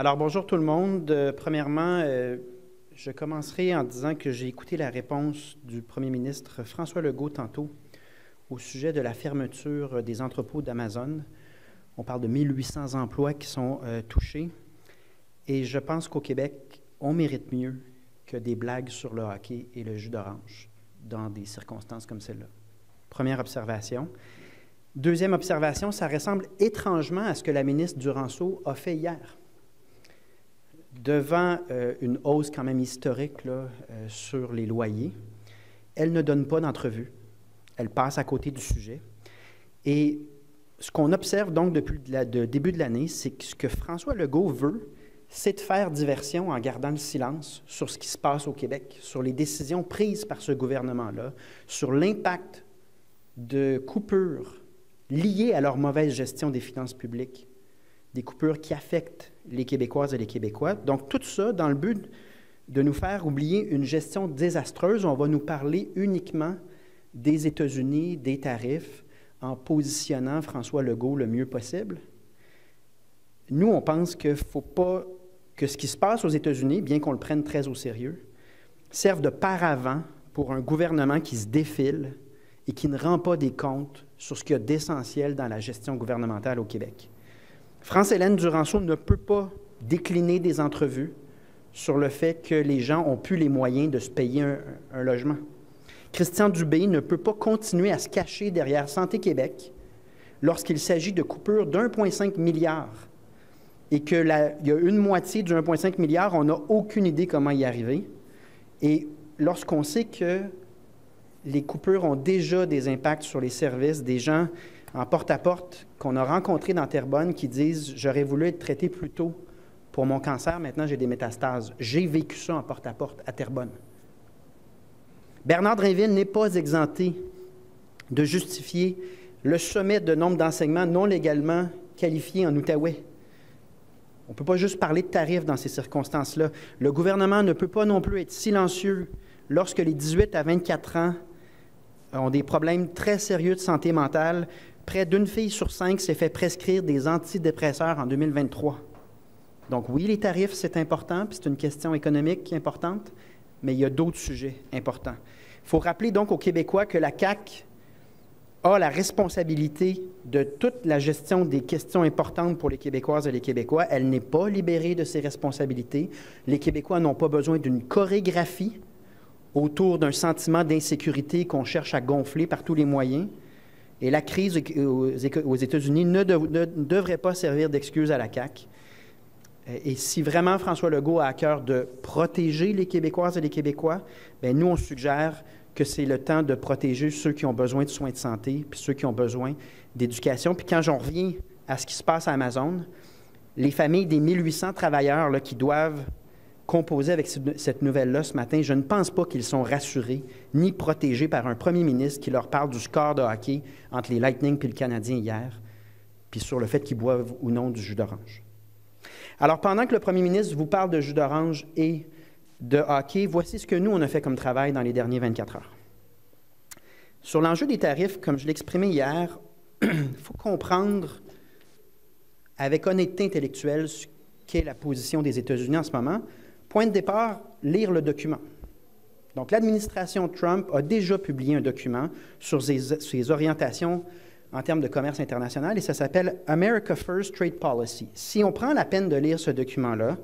Alors, bonjour tout le monde. Premièrement, je commencerai en disant que j'ai écouté la réponse du premier ministre François Legault tantôt au sujet de la fermeture des entrepôts d'Amazon. On parle de 1800 emplois qui sont touchés. Et je pense qu'au Québec, on mérite mieux que des blagues sur le hockey et le jus d'orange dans des circonstances comme celle-là. Première observation. Deuxième observation, ça ressemble étrangement à ce que la ministre Duranceau a fait hier. Devant une hausse quand même historique là, sur les loyers, elle ne donne pas d'entrevue. Elle passe à côté du sujet. Et ce qu'on observe donc depuis le début de l'année, c'est que ce que François Legault veut, c'est de faire diversion en gardant le silence sur ce qui se passe au Québec, sur les décisions prises par ce gouvernement-là, sur l'impact de coupures liées à leur mauvaise gestion des finances publiques, des coupures qui affectent les Québécoises et les Québécois. Donc, tout ça dans le but de nous faire oublier une gestion désastreuse. On va nous parler uniquement des États-Unis, des tarifs, en positionnant François Legault le mieux possible. Nous, on pense qu'il ne faut pas que ce qui se passe aux États-Unis, bien qu'on le prenne très au sérieux, serve de paravent pour un gouvernement qui se défile et qui ne rend pas des comptes sur ce qu'il y a d'essentiel dans la gestion gouvernementale au Québec. France-Hélène Duranceau ne peut pas décliner des entrevues sur le fait que les gens ont plus les moyens de se payer un logement. Christian Dubé ne peut pas continuer à se cacher derrière Santé Québec lorsqu'il s'agit de coupures d'1,5 milliard et qu'il y a une moitié du 1,5 milliard, on n'a aucune idée comment y arriver. Et lorsqu'on sait que les coupures ont déjà des impacts sur les services, des gens en porte-à-porte qu'on a rencontrés dans Terrebonne qui disent « J'aurais voulu être traité plus tôt pour mon cancer, maintenant j'ai des métastases. » J'ai vécu ça en porte-à-porte à Terrebonne. Bernard Drinville n'est pas exempté de justifier le sommet de nombre d'enseignements non légalement qualifiés en Outaouais. On ne peut pas juste parler de tarifs dans ces circonstances-là. Le gouvernement ne peut pas non plus être silencieux lorsque les 18 à 24 ans ont des problèmes très sérieux de santé mentale. Près d'une fille sur 5 s'est fait prescrire des antidépresseurs en 2023. Donc oui, les tarifs, c'est important, puis c'est une question économique importante, mais il y a d'autres sujets importants. Il faut rappeler donc aux Québécois que la CAQ a la responsabilité de toute la gestion des questions importantes pour les Québécoises et les Québécois. Elle n'est pas libérée de ses responsabilités. Les Québécois n'ont pas besoin d'une chorégraphie autour d'un sentiment d'insécurité qu'on cherche à gonfler par tous les moyens. Et la crise aux États-Unis ne devrait pas servir d'excuse à la CAQ. Et si vraiment François Legault a à cœur de protéger les Québécoises et les Québécois, bien, nous, on suggère que c'est le temps de protéger ceux qui ont besoin de soins de santé, puis ceux qui ont besoin d'éducation. Puis quand j'en reviens à ce qui se passe à Amazon, les familles des 1800 travailleurs là, qui doivent composer avec cette nouvelle-là ce matin, je ne pense pas qu'ils sont rassurés ni protégés par un premier ministre qui leur parle du score de hockey entre les Lightning et le Canadien hier, puis sur le fait qu'ils boivent ou non du jus d'orange. Alors, pendant que le premier ministre vous parle de jus d'orange et de hockey, voici ce que nous, on a fait comme travail dans les derniers 24 heures. Sur l'enjeu des tarifs, comme je l'exprimais hier, il faut comprendre avec honnêteté intellectuelle ce qu'est la position des États-Unis en ce moment. Point de départ, lire le document. Donc, l'administration Trump a déjà publié un document sur ses orientations en termes de commerce international et ça s'appelle « America First Trade Policy ». Si on prend la peine de lire ce document-là,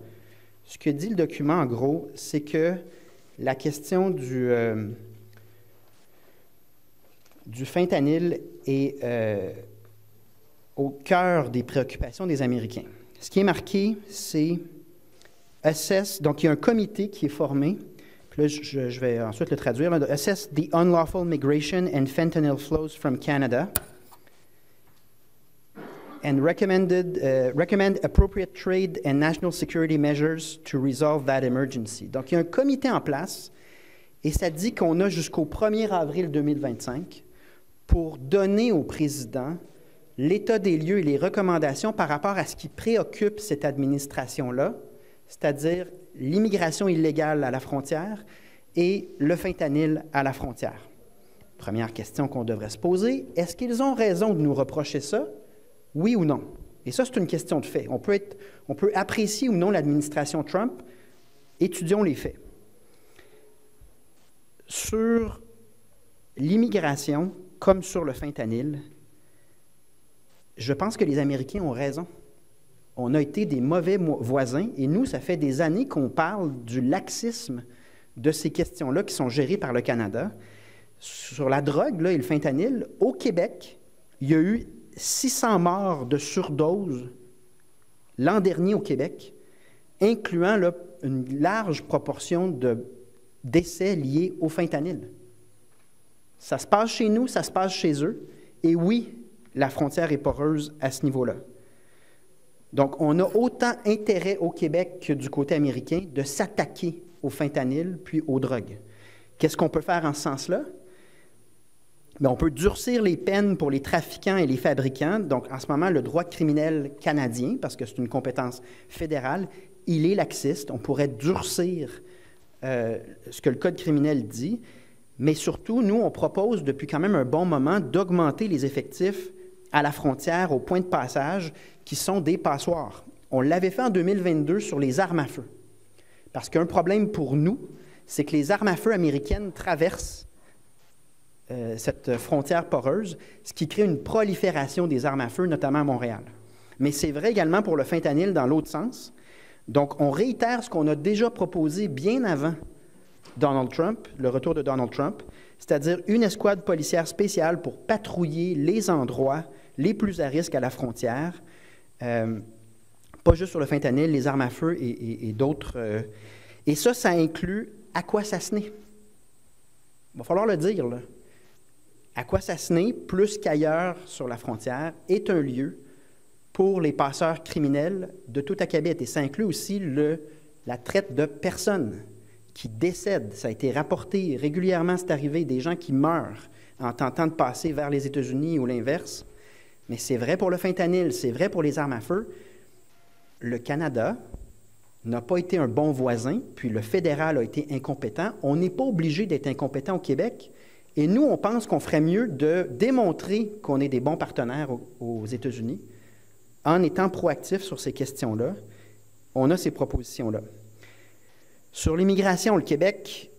ce que dit le document, en gros, c'est que la question du fentanyl est au cœur des préoccupations des Américains. Ce qui est marqué, c'est assess, donc il y a un comité qui est formé, puis là je vais ensuite le traduire, là, assess the unlawful migration and fentanyl flows from Canada and recommend appropriate trade and national security measures to resolve that emergency. Donc il y a un comité en place et ça dit qu'on a jusqu'au 1er avril 2025 pour donner au président l'état des lieux et les recommandations par rapport à ce qui préoccupe cette administration-là, c'est-à-dire l'immigration illégale à la frontière et le fentanyl à la frontière. Première question qu'on devrait se poser, est-ce qu'ils ont raison de nous reprocher ça? Oui ou non? Et ça, c'est une question de fait. On peut apprécier ou non l'administration Trump. Étudions les faits. Sur l'immigration, comme sur le fentanyl, je pense que les Américains ont raison. On a été des mauvais voisins et nous, ça fait des années qu'on parle du laxisme de ces questions-là qui sont gérées par le Canada. Sur la drogue là, et le fentanyl, au Québec, il y a eu 600 morts de surdose l'an dernier au Québec, incluant là, une large proportion de décès liés au fentanyl. Ça se passe chez nous, ça se passe chez eux. Et oui, la frontière est poreuse à ce niveau-là. Donc, on a autant intérêt au Québec que du côté américain de s'attaquer au fentanyl puis aux drogues. Qu'est-ce qu'on peut faire en ce sens-là? Bien, on peut durcir les peines pour les trafiquants et les fabricants. Donc, en ce moment, le droit criminel canadien, parce que c'est une compétence fédérale, il est laxiste. On pourrait durcir ce que le Code criminel dit. Mais surtout, nous, on propose depuis quand même un bon moment d'augmenter les effectifs à la frontière, aux points de passage, qui sont des passoires. On l'avait fait en 2022 sur les armes à feu. Parce qu'un problème pour nous, c'est que les armes à feu américaines traversent cette frontière poreuse, ce qui crée une prolifération des armes à feu, notamment à Montréal. Mais c'est vrai également pour le fentanyl dans l'autre sens. Donc, on réitère ce qu'on a déjà proposé bien avant Donald Trump, le retour de Donald Trump, c'est-à-dire une escouade policière spéciale pour patrouiller les endroits les plus à risque à la frontière, pas juste sur le fentanyl, les armes à feu et d'autres. Et ça inclut Akwesasne. Il va falloir le dire, là. Akwesasne, plus qu'ailleurs sur la frontière, est un lieu pour les passeurs criminels de tout Akabit. Et ça inclut aussi la traite de personnes qui décèdent. Ça a été rapporté régulièrement, c'est arrivé, des gens qui meurent en tentant de passer vers les États-Unis ou l'inverse. Mais c'est vrai pour le fentanyl, c'est vrai pour les armes à feu. Le Canada n'a pas été un bon voisin, puis le fédéral a été incompétent. On n'est pas obligé d'être incompétent au Québec. Et nous, on pense qu'on ferait mieux de démontrer qu'on est des bons partenaires aux États-Unis en étant proactifs sur ces questions-là. On a ces propositions-là. Sur l'immigration, le Québec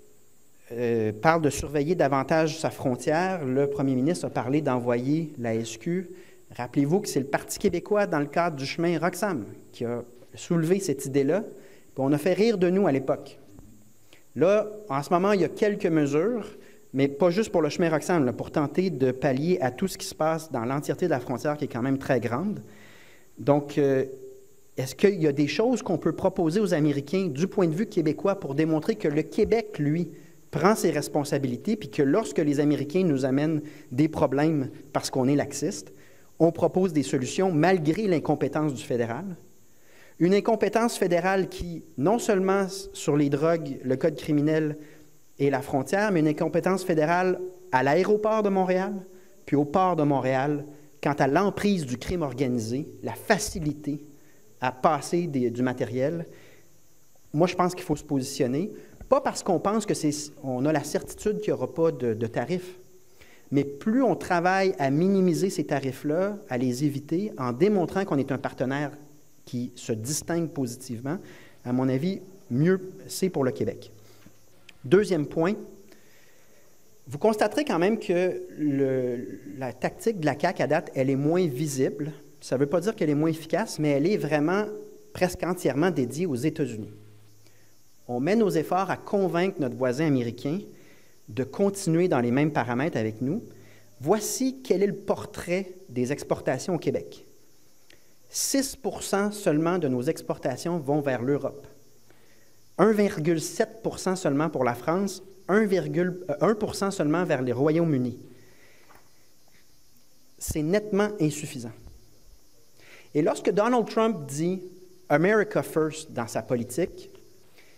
parle de surveiller davantage sa frontière. Le premier ministre a parlé d'envoyer la SQ. Rappelez-vous que c'est le Parti québécois, dans le cadre du chemin Roxham, qui a soulevé cette idée-là. Puis on a fait rire de nous à l'époque. Là, en ce moment, il y a quelques mesures, mais pas juste pour le chemin Roxham, là, pour tenter de pallier à tout ce qui se passe dans l'entièreté de la frontière, qui est quand même très grande. Donc, est-ce qu'il y a des choses qu'on peut proposer aux Américains du point de vue québécois pour démontrer que le Québec, lui, prend ses responsabilités, puis que lorsque les Américains nous amènent des problèmes parce qu'on est laxiste, on propose des solutions malgré l'incompétence du fédéral? Une incompétence fédérale qui, non seulement sur les drogues, le code criminel et la frontière, mais une incompétence fédérale à l'aéroport de Montréal, puis au port de Montréal, quant à l'emprise du crime organisé, la facilité à passer du matériel. Moi, je pense qu'il faut se positionner, pas parce qu'on pense qu'on a la certitude qu'il n'y aura pas de tarifs, mais plus on travaille à minimiser ces tarifs-là, à les éviter, en démontrant qu'on est un partenaire qui se distingue positivement, à mon avis, mieux c'est pour le Québec. Deuxième point, vous constaterez quand même que la tactique de la CAQ à date, elle est moins visible. Ça ne veut pas dire qu'elle est moins efficace, mais elle est vraiment presque entièrement dédiée aux États-Unis. On met nos efforts à convaincre notre voisin américain de continuer dans les mêmes paramètres avec nous. Voici quel est le portrait des exportations au Québec. 6 % seulement de nos exportations vont vers l'Europe. 1,7 % seulement pour la France, 1 % seulement vers les Royaumes-Unis. C'est nettement insuffisant. Et lorsque Donald Trump dit « America First » dans sa politique,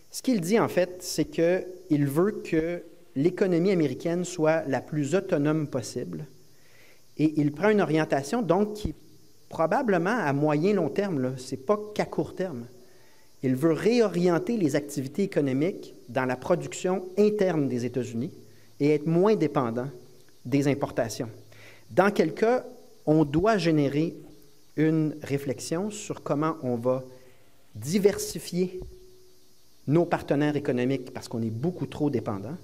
ce qu'il dit en fait, c'est qu'il veut que l'économie américaine soit la plus autonome possible et il prend une orientation donc qui est probablement à moyen-long terme, ce n'est pas qu'à court terme. Il veut réorienter les activités économiques dans la production interne des États-Unis et être moins dépendant des importations. Dans quel cas, on doit générer une réflexion sur comment on va diversifier nos partenaires économiques parce qu'on est beaucoup trop dépendants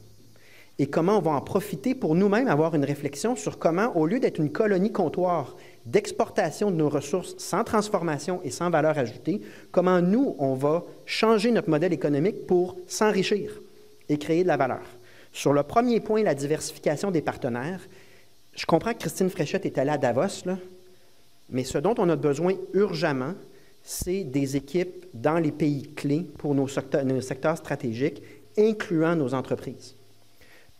et comment on va en profiter pour nous-mêmes avoir une réflexion sur comment, au lieu d'être une colonie comptoir d'exportation de nos ressources sans transformation et sans valeur ajoutée, comment nous, on va changer notre modèle économique pour s'enrichir et créer de la valeur. Sur le premier point, la diversification des partenaires, je comprends que Christine Fréchette est allée à Davos, là, mais ce dont on a besoin urgemment, c'est des équipes dans les pays clés pour nos secteurs stratégiques, incluant nos entreprises.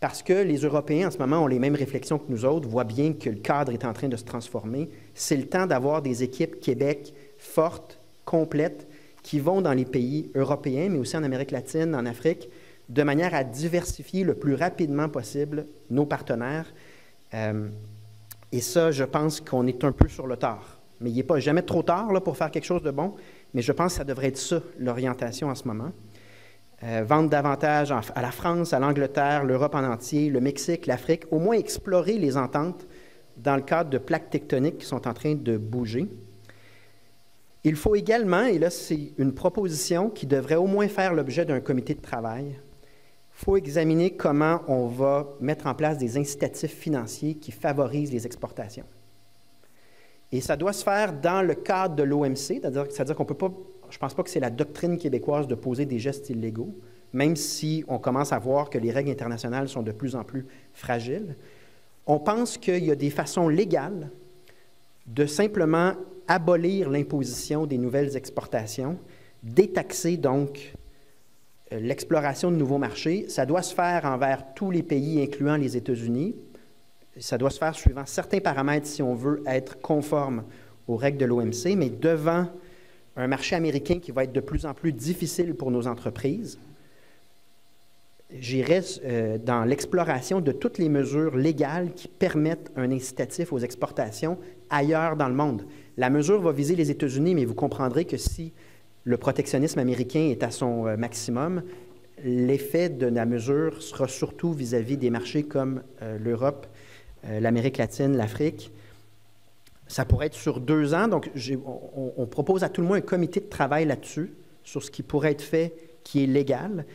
Parce que les Européens, en ce moment, ont les mêmes réflexions que nous autres, voient bien que le cadre est en train de se transformer. C'est le temps d'avoir des équipes Québec fortes, complètes, qui vont dans les pays européens, mais aussi en Amérique latine, en Afrique, de manière à diversifier le plus rapidement possible nos partenaires. Et ça, je pense qu'on est un peu sur le tard. Mais il n'est pas jamais trop tard là, pour faire quelque chose de bon, mais je pense que ça devrait être ça, l'orientation en ce moment. Vendre davantage à la France, à l'Angleterre, l'Europe en entier, le Mexique, l'Afrique, au moins explorer les ententes dans le cadre de plaques tectoniques qui sont en train de bouger. Il faut également, et là c'est une proposition qui devrait au moins faire l'objet d'un comité de travail, il faut examiner comment on va mettre en place des incitatifs financiers qui favorisent les exportations. Et ça doit se faire dans le cadre de l'OMC, c'est-à-dire qu'on ne peut pas, je ne pense pas que c'est la doctrine québécoise de poser des gestes illégaux, même si on commence à voir que les règles internationales sont de plus en plus fragiles. On pense qu'il y a des façons légales de simplement abolir l'imposition des nouvelles exportations, détaxer donc l'exploration de nouveaux marchés. Ça doit se faire envers tous les pays, incluant les États-Unis. Ça doit se faire suivant certains paramètres si on veut être conforme aux règles de l'OMC, mais devant un marché américain qui va être de plus en plus difficile pour nos entreprises, j'irai dans l'exploration de toutes les mesures légales qui permettent un incitatif aux exportations ailleurs dans le monde. La mesure va viser les États-Unis, mais vous comprendrez que si le protectionnisme américain est à son maximum, l'effet de la mesure sera surtout vis-à-vis des marchés comme l'Europe, l'Amérique latine, l'Afrique. Ça pourrait être sur 2 ans, donc on propose à tout le moins un comité de travail là-dessus, sur ce qui pourrait être fait, qui est légal,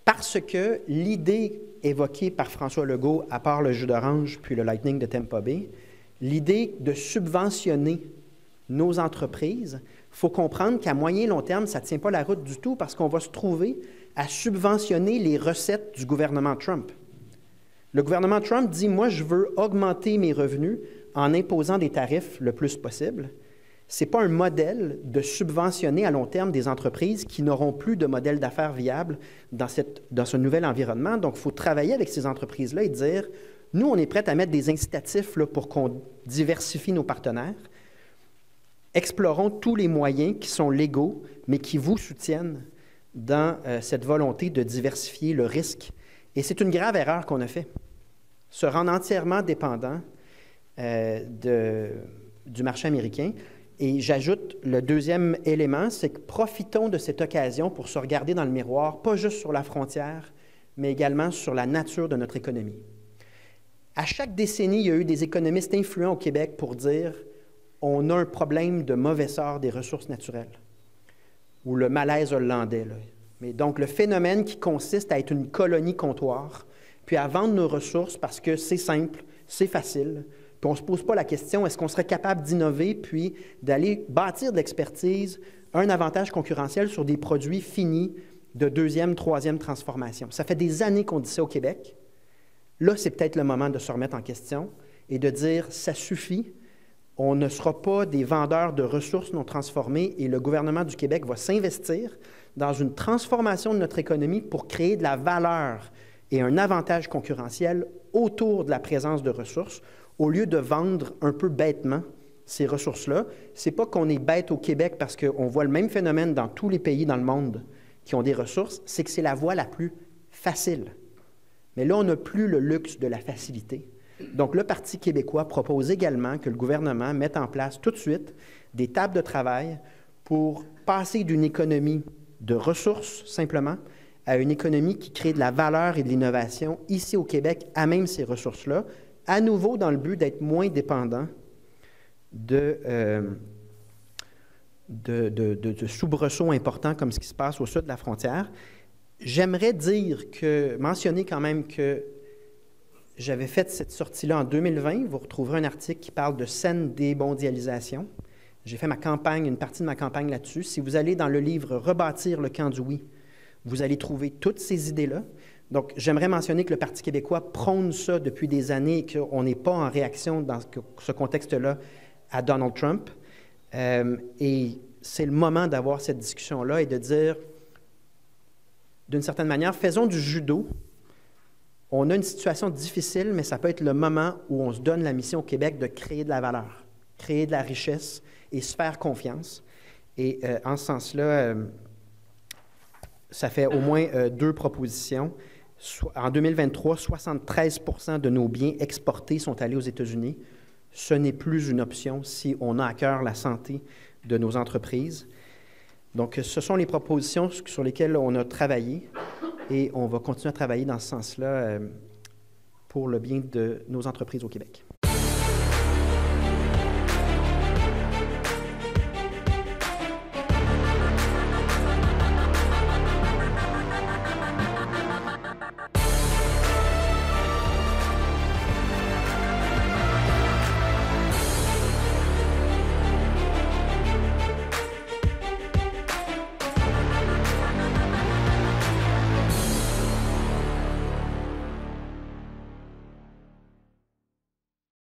parce que l'idée évoquée par François Legault, à part le jus d'orange puis le Lightning de Tampa Bay, l'idée de subventionner nos entreprises, il faut comprendre qu'à moyen et long terme, ça ne tient pas la route du tout parce qu'on va se trouver à subventionner les recettes du gouvernement Trump. Le gouvernement Trump dit « Moi, je veux augmenter mes revenus en imposant des tarifs le plus possible. » Ce n'est pas un modèle de subventionner à long terme des entreprises qui n'auront plus de modèle d'affaires viable dans ce nouvel environnement. Donc, il faut travailler avec ces entreprises-là et dire « Nous, on est prêts à mettre des incitatifs là, pour qu'on diversifie nos partenaires. Explorons tous les moyens qui sont légaux, mais qui vous soutiennent dans cette volonté de diversifier le risque. » Et c'est une grave erreur qu'on a fait. Se rendre entièrement dépendant du marché américain. Et j'ajoute le deuxième élément, c'est que profitons de cette occasion pour se regarder dans le miroir, pas juste sur la frontière, mais également sur la nature de notre économie. À chaque décennie, il y a eu des économistes influents au Québec pour dire on a un problème de mauvais sort des ressources naturelles, ou le malaise hollandais. Là. Mais donc, le phénomène qui consiste à être une colonie comptoir, puis à vendre nos ressources parce que c'est simple, c'est facile, puis on ne se pose pas la question, est-ce qu'on serait capable d'innover, puis d'aller bâtir de l'expertise, un avantage concurrentiel sur des produits finis de 2e, 3e transformation. Ça fait des années qu'on dit ça au Québec. Là, c'est peut-être le moment de se remettre en question et de dire, ça suffit, on ne sera pas des vendeurs de ressources non transformées et le gouvernement du Québec va s'investir dans une transformation de notre économie pour créer de la valeur et un avantage concurrentiel autour de la présence de ressources, au lieu de vendre un peu bêtement ces ressources-là. Ce n'est pas qu'on est bête au Québec parce qu'on voit le même phénomène dans tous les pays dans le monde qui ont des ressources, c'est que c'est la voie la plus facile. Mais là, on n'a plus le luxe de la facilité. Donc, le Parti québécois propose également que le gouvernement mette en place tout de suite des tables de travail pour passer d'une économie de ressources, simplement, à une économie qui crée de la valeur et de l'innovation ici au Québec, à même ces ressources-là, à nouveau dans le but d'être moins dépendant de de soubresauts importants comme ce qui se passe au sud de la frontière. J'aimerais mentionner quand même que j'avais fait cette sortie-là en 2020. Vous retrouverez un article qui parle de saine démondialisation. J'ai fait une partie de ma campagne là-dessus. Si vous allez dans le livre « Rebâtir le camp du oui », vous allez trouver toutes ces idées-là. Donc, j'aimerais mentionner que le Parti québécois prône ça depuis des années et qu'on n'est pas en réaction dans ce contexte-là à Donald Trump. Et c'est le moment d'avoir cette discussion-là et de dire, d'une certaine manière, faisons du judo. On a une situation difficile, mais ça peut être le moment où on se donne la mission au Québec de créer de la valeur, créer de la richesse et se faire confiance. Et en ce sens-là, ça fait au moins 2 propositions. En 2023, 73 % de nos biens exportés sont allés aux États-Unis. Ce n'est plus une option si on a à cœur la santé de nos entreprises. Donc, ce sont les propositions sur lesquelles on a travaillé et on va continuer à travailler dans ce sens-là pour le bien de nos entreprises au Québec.